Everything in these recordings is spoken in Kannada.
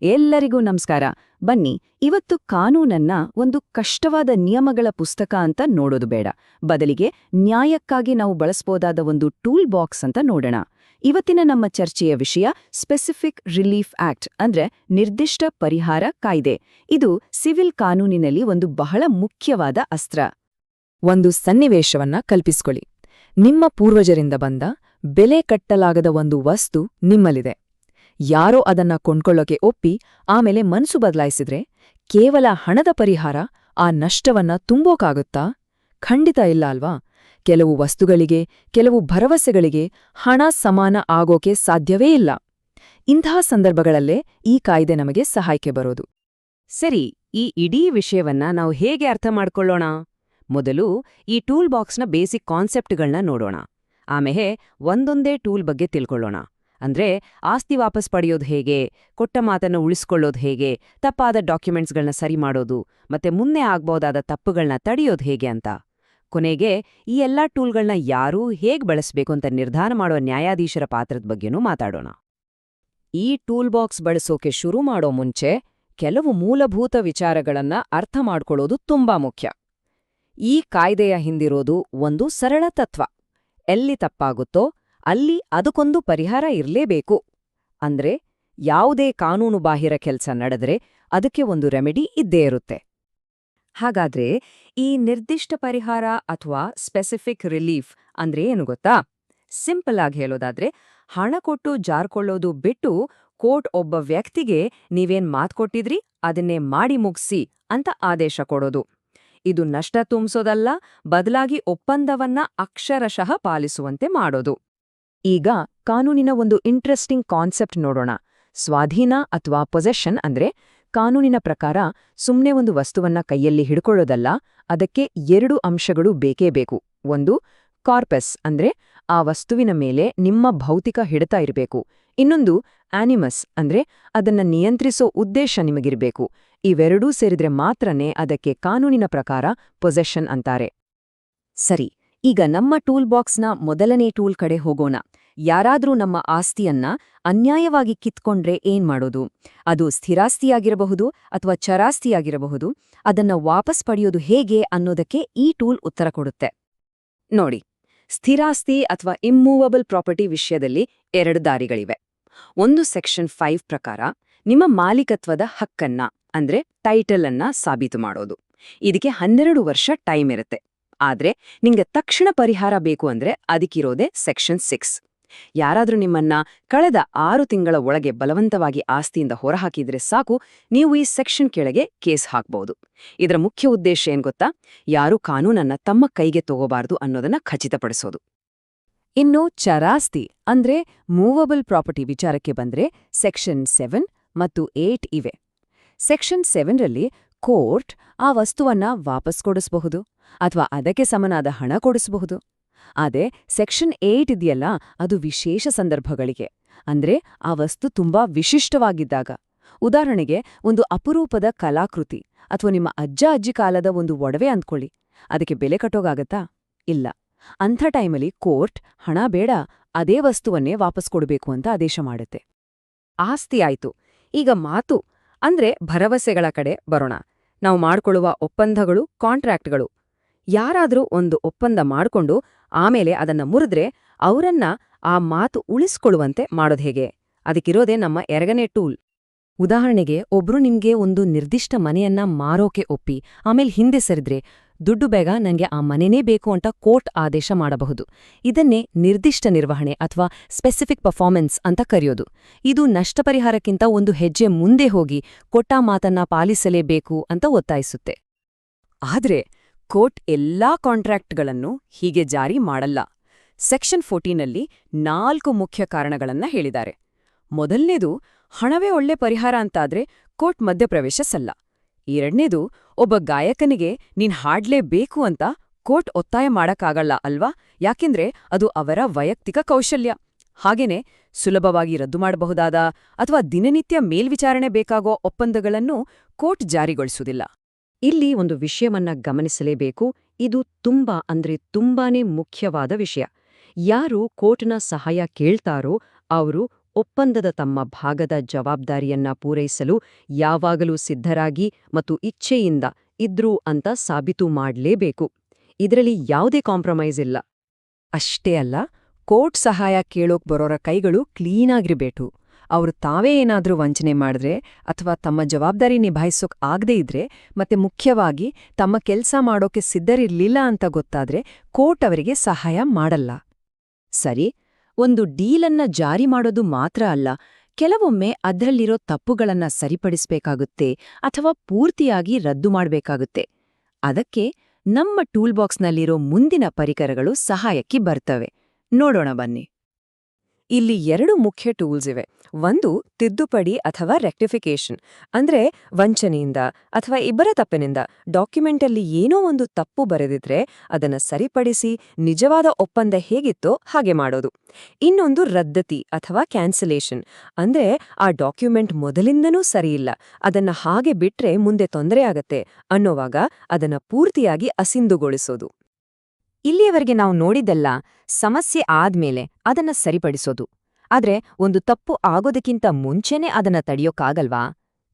ಎಲ್ಲರಿಗೂ ನಮಸ್ಕಾರ. ಬನ್ನಿ, ಇವತ್ತು ಕಾನೂನನ್ನ ಒಂದು ಕಷ್ಟವಾದ ನಿಯಮಗಳ ಪುಸ್ತಕ ಅಂತ ನೋಡೋದು ಬೇಡ. ಬದಲಿಗೆ ನ್ಯಾಯಕ್ಕಾಗಿ ನಾವು ಬಳಸಬಹುದಾದ ಒಂದು ಟೂಲ್ ಬಾಕ್ಸ್ ಅಂತ ನೋಡೋಣ. ಇವತ್ತಿನ ನಮ್ಮ ಚರ್ಚೆಯ ವಿಷಯ ಸ್ಪೆಸಿಫಿಕ್ ರಿಲೀಫ್ ಆಕ್ಟ್, ಅಂದ್ರೆ ನಿರ್ದಿಷ್ಟ ಪರಿಹಾರ ಕಾಯ್ದೆ. ಇದು ಸಿವಿಲ್ ಕಾನೂನಿನಲ್ಲಿ ಒಂದು ಬಹಳ ಮುಖ್ಯವಾದ ಅಸ್ತ್ರ. ಒಂದು ಸನ್ನಿವೇಶವನ್ನ ಕಲ್ಪಿಸ್ಕೊಳ್ಳಿ. ನಿಮ್ಮ ಪೂರ್ವಜರಿಂದ ಬಂದ ಬೆಲೆ ಕಟ್ಟಲಾಗದ ಒಂದು ವಸ್ತು ನಿಮ್ಮಲ್ಲಿದೆ. ಯಾರೋ ಅದನ್ನ ಕೊಂಡ್ಕೊಳ್ಳೋಕೆ ಒಪ್ಪಿ ಆಮೇಲೆ ಮನ್ಸು ಬದಲಾಯಿಸಿದ್ರೆ ಕೇವಲ ಹಣದ ಪರಿಹಾರ ಆ ನಷ್ಟವನ್ನ ತುಂಬೋಕಾಗುತ್ತಾ? ಖಂಡಿತ ಇಲ್ಲ ಅಲ್ವಾ? ಕೆಲವು ವಸ್ತುಗಳಿಗೆ, ಕೆಲವು ಭರವಸೆಗಳಿಗೆ ಹಣ ಸಮಾನ ಆಗೋಕೆ ಸಾಧ್ಯವೇ ಇಲ್ಲ. ಇಂತಹ ಸಂದರ್ಭಗಳಲ್ಲೇ ಈ ಕಾಯ್ದೆ ನಮಗೆ ಸಹಾಯಕ್ಕೆ ಬರೋದು. ಸರಿ, ಈ ಇಡೀ ವಿಷಯವನ್ನ ನಾವು ಹೇಗೆ ಅರ್ಥ ಮಾಡ್ಕೊಳ್ಳೋಣ? ಮೊದಲು ಈ ಟೂಲ್ ಬಾಕ್ಸ್ನ ಬೇಸಿಕ್ ಕಾನ್ಸೆಪ್ಟ್ಗಳನ್ನ ನೋಡೋಣ. ಆಮೇಲೆ ಒಂದೊಂದೇ ಟೂಲ್ ಬಗ್ಗೆ ತಿಳ್ಕೊಳ್ಳೋಣ. ಅಂದ್ರೆ ಆಸ್ತಿ ವಾಪಸ್ ಪಡೆಯೋದು ಹೇಗೆ, ಕೊಟ್ಟ ಮಾತನ್ನು ಉಳಿಸ್ಕೊಳ್ಳೋದು ಹೇಗೆ, ತಪ್ಪಾದ ಡಾಕ್ಯುಮೆಂಟ್ಸ್ಗಳನ್ನ ಸರಿ ಮಾಡೋದು, ಮತ್ತೆ ಮುಂದೆ ಆಗ್ಬೋದಾದ ತಪ್ಪುಗಳನ್ನ ತಡೆಯೋದು ಹೇಗೆ ಅಂತ. ಕೊನೆಗೆ ಈ ಎಲ್ಲಾ ಟೂಲ್ಗಳನ್ನ ಯಾರೂ ಹೇಗ್ ಬಳಸಬೇಕು ಅಂತ ನಿರ್ಧಾರ ಮಾಡುವ ನ್ಯಾಯಾಧೀಶರ ಪಾತ್ರದ ಬಗ್ಗೆನೂ ಮಾತಾಡೋಣ. ಈ ಟೂಲ್ ಬಾಕ್ಸ್ ಬಳಸೋಕೆ ಶುರು ಮಾಡೋ ಮುಂಚೆ ಕೆಲವು ಮೂಲಭೂತ ವಿಚಾರಗಳನ್ನ ಅರ್ಥ ಮಾಡ್ಕೊಳ್ಳೋದು ತುಂಬಾ ಮುಖ್ಯ. ಈ ಕಾಯ್ದೆಯ ಹಿಂದಿರೋದು ಒಂದು ಸರಳ ತತ್ವ: ಎಲ್ಲಿ ತಪ್ಪಾಗುತ್ತೋ ಅಲ್ಲಿ ಅದಕ್ಕೊಂದು ಪರಿಹಾರ ಇರ್ಲೇಬೇಕು. ಅಂದ್ರೆ ಯಾವುದೇ ಕಾನೂನು ಬಾಹಿರ ಕೆಲ್ಸ ನಡೆದ್ರೆ ಅದಕ್ಕೆ ಒಂದು ರೆಮಿಡಿ ಇದ್ದೇ ಇರುತ್ತೆ. ಹಾಗಾದ್ರೆ ಈ ನಿರ್ದಿಷ್ಟ ಪರಿಹಾರ ಅಥವಾ ಸ್ಪೆಸಿಫಿಕ್ ರಿಲೀಫ್ ಅಂದ್ರೆ ಏನು ಗೊತ್ತಾ? ಸಿಂಪಲ್ ಆಗಿ ಹೇಳೋದಾದ್ರೆ, ಹಣ ಕೊಟ್ಟು ಜಾರ್ಕೊಳ್ಳೋದು ಬಿಟ್ಟು ಕೋರ್ಟ್ ಒಬ್ಬ ವ್ಯಕ್ತಿಗೆ ನೀವೇನ್ ಮಾತ್ಕೊಟ್ಟಿದ್ರಿ ಅದನ್ನೇ ಮಾಡಿ ಮುಗ್ಸಿ ಅಂತ ಆದೇಶ ಕೊಡೋದು. ಇದು ನಷ್ಟ ತುಂಬಿಸೋದಲ್ಲ, ಬದಲಾಗಿ ಒಪ್ಪಂದವನ್ನ ಅಕ್ಷರಶಃ ಪಾಲಿಸುವಂತೆ ಮಾಡೋದು. ಈಗ ಕಾನೂನಿನ ಒಂದು ಇಂಟ್ರೆಸ್ಟಿಂಗ್ ಕಾನ್ಸೆಪ್ಟ್ ನೋಡೋಣ. ಸ್ವಾಧೀನ ಅಥವಾ ಪೊಸೆಷನ್ ಅಂದ್ರೆ ಕಾನೂನಿನ ಪ್ರಕಾರ ಸುಮ್ನೆ ಒಂದು ವಸ್ತುವನ್ನ ಕೈಯಲ್ಲಿ ಹಿಡ್ಕೊಳ್ಳೋದಲ್ಲ, ಅದಕ್ಕೆ 2 ಅಂಶಗಳು ಬೇಕೇ ಬೇಕು. ಒಂದು, ಕಾರ್ಪಸ್ ಅಂದ್ರೆ ಆ ವಸ್ತುವಿನ ಮೇಲೆ ನಿಮ್ಮ ಭೌತಿಕ ಹಿಡಿತ ಇರಬೇಕು. ಇನ್ನೊಂದು, ಆನಿಮಸ್ ಅಂದ್ರೆ ಅದನ್ನ ನಿಯಂತ್ರಿಸೋ ಉದ್ದೇಶ ನಿಮಗಿರ್ಬೇಕು. ಇವೆರಡೂ ಸೇರಿದ್ರೆ ಮಾತ್ರನೇ ಅದಕ್ಕೆ ಕಾನೂನಿನ ಪ್ರಕಾರ ಪೊಸೆಷನ್ ಅಂತಾರೆ. ಸರಿ, ಈಗ ನಮ್ಮ ಟೂಲ್ ಬಾಕ್ಸ್ನ ಮೊದಲನೇ ಟೂಲ್ ಕಡೆ ಹೋಗೋಣ. ಯಾರಾದ್ರೂ ನಮ್ಮ ಆಸ್ತಿಯನ್ನ ಅನ್ಯಾಯವಾಗಿ ಕಿತ್ಕೊಂಡ್ರೆ ಏನ್ ಮಾಡೋದು? ಅದು ಸ್ಥಿರಾಸ್ತಿಯಾಗಿರಬಹುದು ಅಥವಾ ಚರಾಸ್ತಿಯಾಗಿರಬಹುದು. ಅದನ್ನ ವಾಪಸ್ ಪಡೆಯೋದು ಹೇಗೆ ಅನ್ನೋದಕ್ಕೆ ಈ ಟೂಲ್ ಉತ್ತರ ಕೊಡುತ್ತೆ. ನೋಡಿ, ಸ್ಥಿರಾಸ್ತಿ ಅಥವಾ ಇಮ್ಮೂವಬಲ್ ಪ್ರಾಪರ್ಟಿ ವಿಷಯದಲ್ಲಿ 2 ದಾರಿಗಳಿವೆ. ಒಂದು ಸೆಕ್ಷನ್ 5 ಪ್ರಕಾರ ನಿಮ್ಮ ಮಾಲೀಕತ್ವದ ಹಕ್ಕನ್ನ ಅಂದ್ರೆ ಟೈಟಲ್ ಅನ್ನ ಸಾಬೀತು ಮಾಡೋದು. ಇದಕ್ಕೆ 12 ವರ್ಷ ಟೈಮ್ ಇರುತ್ತೆ. ಆದ್ರೆ ನಿಂಗೆ ತಕ್ಷಣ ಪರಿಹಾರ ಬೇಕು ಅಂದ್ರೆ ಅದಕ್ಕಿರೋದೆ ಸೆಕ್ಷನ್ 6. ಯಾರಾದ್ರೂ ನಿಮ್ಮನ್ನ ಕಳೆದ 6 ತಿಂಗಳ ಒಳಗೆ ಬಲವಂತವಾಗಿ ಆಸ್ತಿಯಿಂದ ಹೊರಹಾಕಿದ್ರೆ ಸಾಕು, ನೀವು ಈ ಸೆಕ್ಷನ್ ಕೆಳಗೆ ಕೇಸ್ ಹಾಕ್ಬಹುದು. ಇದರ ಮುಖ್ಯ ಉದ್ದೇಶ ಏನ್ ಗೊತ್ತಾ? ಯಾರೂ ಕಾನೂನನ್ನ ತಮ್ಮ ಕೈಗೆ ತಗೋಬಾರ್ದು ಅನ್ನೋದನ್ನ ಖಚಿತಪಡಿಸೋದು. ಇನ್ನು ಚರಾಸ್ತಿ ಅಂದ್ರೆ ಮೂವಬಲ್ ಪ್ರಾಪರ್ಟಿ ವಿಚಾರಕ್ಕೆ ಬಂದ್ರೆ ಸೆಕ್ಷನ್ 7 ಮತ್ತು 8 ಇವೆ. ಸೆಕ್ಷನ್ 7ರಲ್ಲಿ ಕೋರ್ಟ್ ಆ ವಸ್ತುವನ್ನ ವಾಪಸ್ ಕೊಡಿಸಬಹುದು ಅಥವಾ ಅದಕ್ಕೆ ಸಮನಾದ ಹಣ ಕೊಡಿಸಬಹುದು. ಆದ್ರೆ ಸೆಕ್ಷನ್ 8 ಇದೆಯಲ್ಲ, ಅದು ವಿಶೇಷ ಸಂದರ್ಭಗಳಿಗೆ, ಅಂದ್ರೆ ಆ ವಸ್ತು ತುಂಬಾ ವಿಶಿಷ್ಟವಾಗಿದ್ದಾಗ. ಉದಾಹರಣೆಗೆ, ಒಂದು ಅಪರೂಪದ ಕಲಾಕೃತಿ ಅಥವಾ ನಿಮ್ಮ ಅಜ್ಜ ಅಜ್ಜಿ ಕಾಲದ ಒಂದು ಒಡವೆ ಅಂದ್ಕೊಳ್ಳಿ. ಅದಕ್ಕೆ ಬೆಲೆ ಕಟ್ಟೋಗಾಗತ್ತಾ? ಇಲ್ಲ. ಅಂಥ ಟೈಮಲ್ಲಿ ಕೋರ್ಟ್ ಹಣ ಬೇಡ, ಅದೇ ವಸ್ತುವನ್ನೇ ವಾಪಸ್ ಕೊಡಬೇಕು ಅಂತ ಆದೇಶ ಮಾಡುತ್ತೆ. ಆಸ್ತಿ ಆಯ್ತು. ಈಗ ಮಾತು ಅಂದ್ರೆ ಭರವಸೆಗಳ ಕಡೆ ಬರೋಣ. ನಾವು ಮಾಡ್ಕೊಳ್ಳುವ ಒಪ್ಪಂದಗಳು, ಕಾಂಟ್ರಾಕ್ಟ್ಗಳು. ಯಾರಾದ್ರೂ ಒಂದು ಒಪ್ಪಂದ ಮಾಡ್ಕೊಂಡು ಆಮೇಲೆ ಅದನ್ನ ಮುರಿದ್ರೆ ಅವರನ್ನ ಆ ಮಾತು ಉಳಿಸ್ಕೊಳ್ಳುವಂತೆ ಮಾಡೋದು ಹೇಗೆ? ಅದಕ್ಕಿರೋದೇ ನಮ್ಮ 2ನೇ ಟೂಲ್. ಉದಾಹರಣೆಗೆ, ಒಬ್ರು ನಿಮ್ಗೆ ಒಂದು ನಿರ್ದಿಷ್ಟ ಮನೆಯನ್ನ ಮಾರೋಕೆ ಒಪ್ಪಿ ಆಮೇಲೆ ಹಿಂದೆ ಸರಿದ್ರೆ ದುಡ್ಡು ಬೇಗ ನಂಗೆ ಆ ಮನೆನೇ ಬೇಕು ಅಂತ ಕೋರ್ಟ್ ಆದೇಶ ಮಾಡಬಹುದು. ಇದನ್ನೇ ನಿರ್ದಿಷ್ಟ ನಿರ್ವಹಣೆ ಅಥವಾ ಸ್ಪೆಸಿಫಿಕ್ ಪರ್ಫಾರ್ಮೆನ್ಸ್ ಅಂತ ಕರೆಯೋದು. ಇದು ನಷ್ಟಪರಿಹಾರಕ್ಕಿಂತ ಒಂದು ಹೆಜ್ಜೆ ಮುಂದೆ ಹೋಗಿ ಕೊಟ್ಟ ಮಾತನ್ನ ಪಾಲಿಸಲೇಬೇಕು ಅಂತ ಒತ್ತಾಯಿಸುತ್ತೆ. ಆದ್ರೆ ಕೋರ್ಟ್ ಎಲ್ಲಾ ಕಾಂಟ್ರಾಕ್ಟ್ಗಳನ್ನು ಹೀಗೆ ಜಾರಿ ಮಾಡಲ್ಲ. ಸೆಕ್ಷನ್ 14ನಲ್ಲಿ 4 ಮುಖ್ಯ ಕಾರಣಗಳನ್ನ ಹೇಳಿದ್ದಾರೆ. ಮೊದಲನೇದು, ಹಣವೇ ಒಳ್ಳೆ ಪರಿಹಾರ ಅಂತಾದ್ರೆ ಕೋರ್ಟ್ ಮಧ್ಯಪ್ರವೇಶ ಸಲ್ಲ. 2ನೇದು, ಒಬ್ಬ ಗಾಯಕನಿಗೆ ನೀನ್ ಹಾಡ್ಲೇಬೇಕು ಅಂತ ಕೋರ್ಟ್ ಒತ್ತಾಯ ಮಾಡಕ್ಕಾಗಲ್ಲ ಅಲ್ವಾ, ಯಾಕೆಂದ್ರೆ ಅದು ಅವರ ವೈಯಕ್ತಿಕ ಕೌಶಲ್ಯ. ಹಾಗೇನೆ ಸುಲಭವಾಗಿ ರದ್ದು ಮಾಡಬಹುದಾದ ಅಥವಾ ದಿನನಿತ್ಯ ಮೇಲ್ವಿಚಾರಣೆ ಬೇಕಾಗೋ ಒಪ್ಪಂದಗಳನ್ನು ಕೋರ್ಟ್ ಜಾರಿಗೊಳಿಸುವುದಿಲ್ಲ. ಇಲ್ಲಿ ಒಂದು ವಿಷಯವನ್ನ ಗಮನಿಸಲೇಬೇಕು. ಇದು ತುಂಬಾನೇ ಮುಖ್ಯವಾದ ವಿಷಯ. ಯಾರು ಕೋರ್ಟ್ನ ಸಹಾಯ ಕೇಳ್ತಾರೋ ಅವರು ಒಪ್ಪಂದದ ತಮ್ಮ ಭಾಗದ ಜವಾಬ್ದಾರಿಯನ್ನ ಪೂರೈಸಲು ಯಾವಾಗಲೂ ಸಿದ್ಧರಾಗಿ ಮತ್ತು ಇಚ್ಛೆಯಿಂದ ಇದ್ರು ಅಂತ ಸಾಬೀತು ಮಾಡ್ಲೇಬೇಕು. ಇದರಲ್ಲಿ ಯಾವುದೇ ಕಾಂಪ್ರಮೈಸ್ ಇಲ್ಲ. ಅಷ್ಟೇ ಅಲ್ಲ, ಕೋರ್ಟ್ ಸಹಾಯ ಕೇಳೋಕ್ ಬರೋರ ಕೈಗಳು ಕ್ಲೀನಾಗಿರ್ಬೇಕು. ಅವ್ರು ತಾವೇ ಏನಾದ್ರೂ ವಂಚನೆ ಮಾಡಿದ್ರೆ ಅಥವಾ ತಮ್ಮ ಜವಾಬ್ದಾರಿ ನಿಭಾಯಿಸೋಕ್ ಆಗದೇ ಇದ್ರೆ ಮತ್ತೆ ಮುಖ್ಯವಾಗಿ ತಮ್ಮ ಕೆಲ್ಸ ಮಾಡೋಕೆ ಸಿದ್ಧರಿರ್ಲಿಲ್ಲ ಅಂತ ಗೊತ್ತಾದ್ರೆ ಕೋರ್ಟ್ ಅವರಿಗೆ ಸಹಾಯ ಮಾಡಲ್ಲ. ಸರಿ, ಒಂದು ಡೀಲನ್ನ ಜಾರಿ ಮಾಡೋದು ಮಾತ್ರ ಅಲ್ಲ, ಕೆಲವೊಮ್ಮೆ ಅದ್ರಲ್ಲಿರೋ ತಪ್ಪುಗಳನ್ನ ಸರಿಪಡಿಸ್ಬೇಕಾಗುತ್ತೆ ಅಥವಾ ಪೂರ್ತಿಯಾಗಿ ರದ್ದು ಮಾಡ್ಬೇಕಾಗುತ್ತೆ. ಅದಕ್ಕೆ ನಮ್ಮ ಟೂಲ್ಬಾಕ್ಸ್ನಲ್ಲಿರೋ ಮುಂದಿನ ಪರಿಕರಗಳು ಸಹಾಯಕ್ಕೆ ಬರ್ತವೆ. ನೋಡೋಣ ಬನ್ನಿ. ಇಲ್ಲಿ 2 ಮುಖ್ಯ ಟೂಲ್ಸ್ ಇವೆ. ಒಂದು ತಿದ್ದುಪಡಿ ಅಥವಾ ರೆಕ್ಟಿಫಿಕೇಷನ್, ಅಂದ್ರೆ ವಂಚನೆಯಿಂದ ಅಥವಾ ಇಬ್ಬರ ತಪ್ಪಿನಿಂದ ಡಾಕ್ಯುಮೆಂಟಲ್ಲಿ ಏನೋ ಒಂದು ತಪ್ಪು ಬರೆದಿದ್ರೆ ಅದನ್ನ ಸರಿಪಡಿಸಿ ನಿಜವಾದ ಒಪ್ಪಂದ ಹೇಗಿತ್ತೋ ಹಾಗೆ ಮಾಡೋದು. ಇನ್ನೊಂದು ರದ್ದತಿ ಅಥವಾ ಕ್ಯಾನ್ಸಲೇಷನ್, ಅಂದ್ರೆ ಆ ಡಾಕ್ಯುಮೆಂಟ್ ಮೊದಲಿಂದನೂ ಸರಿಯಿಲ್ಲ, ಅದನ್ನ ಹಾಗೆ ಬಿಟ್ರೆ ಮುಂದೆ ತೊಂದರೆ ಆಗತ್ತೆ ಅನ್ನೋವಾಗ ಅದನ್ನ ಪೂರ್ತಿಯಾಗಿ ಅಸಿಂಧುಗೊಳಿಸೋದು. ಇಲ್ಲಿಯವರೆಗೆ ನಾವು ನೋಡಿದ್ದೆಲ್ಲ ಸಮಸ್ಯೆ ಆದ್ಮೇಲೆ ಅದನ್ನ ಸರಿಪಡಿಸೋದು. ಆದ್ರೆ ಒಂದು ತಪ್ಪು ಆಗೋದಕ್ಕಿಂತ ಮುಂಚೆನೇ ಅದನ್ನ ತಡೆಯೋಕ್ಕಾಗಲ್ವಾ?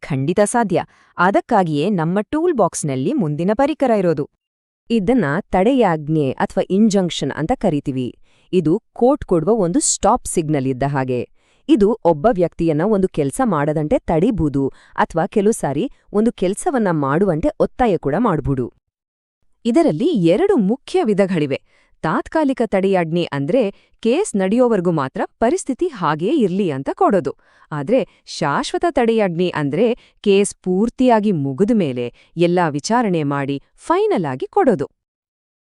ಖಂಡಿತ ಸಾಧ್ಯ. ಅದಕ್ಕಾಗಿಯೇ ನಮ್ಮ ಟೂಲ್ ಬಾಕ್ಸ್ನಲ್ಲಿ ಮುಂದಿನ ಪರಿಕರ ಇರೋದು. ಇದನ್ನ ತಡೆಯಾಜ್ಞೆ ಅಥವಾ ಇಂಜಂಕ್ಷನ್ ಅಂತ ಕರಿತೀವಿ. ಇದು ಕೋರ್ಟ್ ಕೊಡುವ ಒಂದು ಸ್ಟಾಪ್ ಸಿಗ್ನಲ್ ಇದ್ದ ಹಾಗೆ. ಇದು ಒಬ್ಬ ವ್ಯಕ್ತಿಯನ್ನ ಒಂದು ಕೆಲ್ಸ ಮಾಡದಂತೆ ತಡಿಬಹುದು ಅಥವಾ ಕೆಲವು ಸಾರಿ ಒಂದು ಕೆಲ್ಸವನ್ನ ಮಾಡುವಂತೆ ಒತ್ತಾಯ ಕೂಡ ಮಾಡ್ಬೋದು. ಇದರಲ್ಲಿ 2 ಮುಖ್ಯ ವಿಧಗಳಿವೆ. ತಾತ್ಕಾಲಿಕ ತಡೆಯಾಜ್ಞೆ ಅಂದ್ರೆ ಕೇಸ್ ನಡೆಯೋವರೆಗೂ ಮಾತ್ರ ಪರಿಸ್ಥಿತಿ ಹಾಗೇ ಇರ್ಲಿ ಅಂತ ಕೊಡೋದು. ಆದ್ರೆ ಶಾಶ್ವತ ತಡೆಯಾಜ್ಞೆ ಅಂದ್ರೆ ಕೇಸ್ ಪೂರ್ತಿಯಾಗಿ ಮುಗಿದ ಮೇಲೆ ಎಲ್ಲಾ ವಿಚಾರಣೆ ಮಾಡಿ ಫೈನಲ್ ಆಗಿ ಕೊಡೋದು.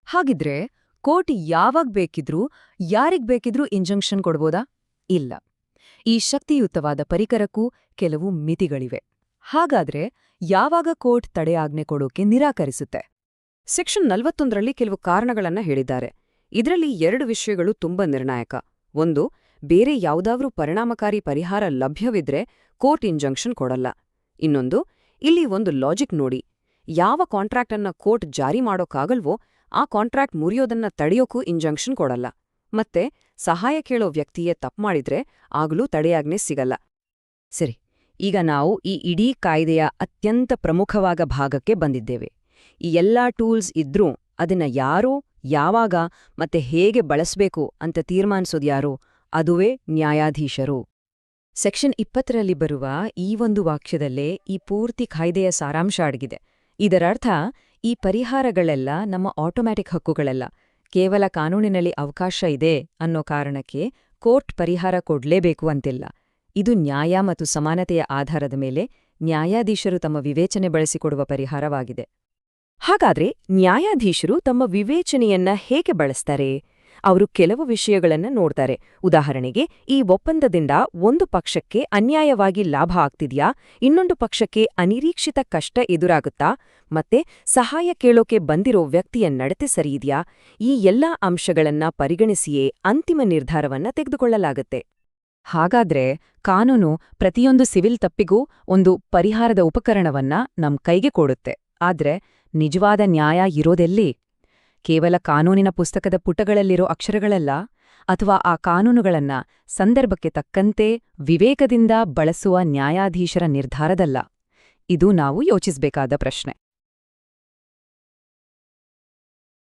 ಹಾಗಿದ್ರೆ ಕೋರ್ಟ್ ಯಾವಾಗ ಬೇಕಿದ್ರೂ ಯಾರಿಗ್ ಬೇಕಿದ್ರೂ ಇಂಜಂಕ್ಷನ್ ಕೊಡ್ಬೋದಾ? ಇಲ್ಲ. ಈ ಶಕ್ತಿಯುತವಾದ ಪರಿಕರಕ್ಕೂ ಕೆಲವು ಮಿತಿಗಳಿವೆ. ಹಾಗಾದ್ರೆ ಯಾವಾಗ ಕೋರ್ಟ್ ತಡೆಯಾಜ್ಞೆ ಕೊಡೋಕೆ ನಿರಾಕರಿಸುತ್ತೆ? ಸೆಕ್ಷನ್ 41ರಲ್ಲಿ ಕೆಲವು ಕಾರಣಗಳನ್ನ ಹೇಳಿದ್ದಾರೆ. ಇದರಲ್ಲಿ 2 ವಿಷಯಗಳು ತುಂಬಾ ನಿರ್ಣಾಯಕ. ಒಂದು, ಬೇರೆ ಯಾವುದಾದ್ರೂ ಪರಿಣಾಮಕಾರಿ ಪರಿಹಾರ ಲಭ್ಯವಿದ್ರೆ ಕೋರ್ಟ್ ಇಂಜಂಕ್ಷನ್ ಕೊಡಲ್ಲ. ಇನ್ನೊಂದು, ಇಲ್ಲಿ ಒಂದು ಲಾಜಿಕ್ ನೋಡಿ. ಯಾವ ಕಾಂಟ್ರಾಕ್ಟ್ ಅನ್ನ ಕೋರ್ಟ್ ಜಾರಿ ಮಾಡೋಕ್ಕಾಗಲ್ವೋ ಆ ಕಾಂಟ್ರಾಕ್ಟ್ ಮುರಿಯೋದನ್ನ ತಡೆಯೋಕ್ಕೂ ಇಂಜಂಕ್ಷನ್ ಕೊಡಲ್ಲ. ಮತ್ತೆ ಸಹಾಯ ಕೇಳೋ ವ್ಯಕ್ತಿಯೇ ತಪ್ಪು ಮಾಡಿದ್ರೆ ಆಗಲೂ ತಡೆಯಾಜ್ಞೆ ಸಿಗಲ್ಲ. ಸರಿ, ಈಗ ನಾವು ಈ ಇಡೀ ಕಾಯ್ದೆಯ ಅತ್ಯಂತ ಪ್ರಮುಖವಾದ ಭಾಗಕ್ಕೆ ಬಂದಿದ್ದೇವೆ. ಈ ಎಲ್ಲಾ ಟೂಲ್ಸ್ ಇದ್ರೂ ಅದನ್ನ ಯಾರೋ, ಯಾವಾಗ ಮತ್ತೆ ಹೇಗೆ ಬಳಸ್ಬೇಕು ಅಂತ ತೀರ್ಮಾನಿಸೋದ್ಯಾರೋ? ಅದುವೇ ನ್ಯಾಯಾಧೀಶರು. ಸೆಕ್ಷನ್ 20ರಲ್ಲಿ ಬರುವ ಈ ಒಂದು ವಾಕ್ಯದಲ್ಲೇ ಈ ಪೂರ್ತಿ ಕಾಯ್ದೆಯ ಸಾರಾಂಶ ಅಡಗಿದೆ. ಇದರರ್ಥ ಈ ಪರಿಹಾರಗಳೆಲ್ಲ ನಮ್ಮ ಆಟೋಮ್ಯಾಟಿಕ್ ಹಕ್ಕುಗಳಲ್ಲ. ಕೇವಲ ಕಾನೂನಿನಲ್ಲಿ ಅವಕಾಶ ಇದೆ ಅನ್ನೋ ಕಾರಣಕ್ಕೆ ಕೋರ್ಟ್ ಪರಿಹಾರ ಕೊಡ್ಲೇಬೇಕು ಅಂತಿಲ್ಲ. ಇದು ನ್ಯಾಯ ಮತ್ತು ಸಮಾನತೆಯ ಆಧಾರದ ಮೇಲೆ ನ್ಯಾಯಾಧೀಶರು ತಮ್ಮ ವಿವೇಚನೆ ಬಳಸಿಕೊಡುವ ಪರಿಹಾರವಾಗಿದೆ. ಹಾಗಾದ್ರೆ ನ್ಯಾಯಾಧೀಶರು ತಮ್ಮ ವಿವೇಚನೆಯನ್ನ ಹೇಗೆ ಬಳಸ್ತಾರೆ? ಅವರು ಕೆಲವು ವಿಷಯಗಳನ್ನ ನೋಡ್ತಾರೆ. ಉದಾಹರಣೆಗೆ, ಈ ಒಪ್ಪಂದದಿಂದ ಒಂದು ಪಕ್ಷಕ್ಕೆ ಅನ್ಯಾಯವಾಗಿ ಲಾಭ ಆಗ್ತಿದ್ಯಾ, ಇನ್ನೊಂದು ಪಕ್ಷಕ್ಕೆ ಅನಿರೀಕ್ಷಿತ ಕಷ್ಟ ಎದುರಾಗುತ್ತಾ, ಮತ್ತೆ ಸಹಾಯ ಕೇಳೋಕೆ ಬಂದಿರೋ ವ್ಯಕ್ತಿಯ ನಡತೆ ಸರಿಯಿದ್ಯಾ? ಈ ಎಲ್ಲಾ ಅಂಶಗಳನ್ನ ಪರಿಗಣಿಸಿಯೇ ಅಂತಿಮ ನಿರ್ಧಾರವನ್ನ ತೆಗೆದುಕೊಳ್ಳಲಾಗುತ್ತೆ. ಹಾಗಾದ್ರೆ ಕಾನೂನು ಪ್ರತಿಯೊಂದು ಸಿವಿಲ್ ತಪ್ಪಿಗೂ ಒಂದು ಪರಿಹಾರದ ಉಪಕರಣವನ್ನ ನಮ್ ಕೈಗೆ ಕೊಡುತ್ತೆ. ಆದ್ರೆ ನಿಜವಾದ ನ್ಯಾಯ ಇರೋದೆಲ್ಲಿ? ಕೇವಲ ಕಾನೂನಿನ ಪುಸ್ತಕದ ಪುಟಗಳಲ್ಲಿರೋ ಅಕ್ಷರಗಳಲ್ಲ, ಅಥವಾ ಆ ಕಾನೂನುಗಳನ್ನ ಸಂದರ್ಭಕ್ಕೆ ತಕ್ಕಂತೆ ವಿವೇಕದಿಂದ ಬಳಸುವ ನ್ಯಾಯಾಧೀಶರ ನಿರ್ಧಾರದಲ್ಲ. ಇದು ನಾವು ಯೋಚಿಸಬೇಕಾದ ಪ್ರಶ್ನೆ.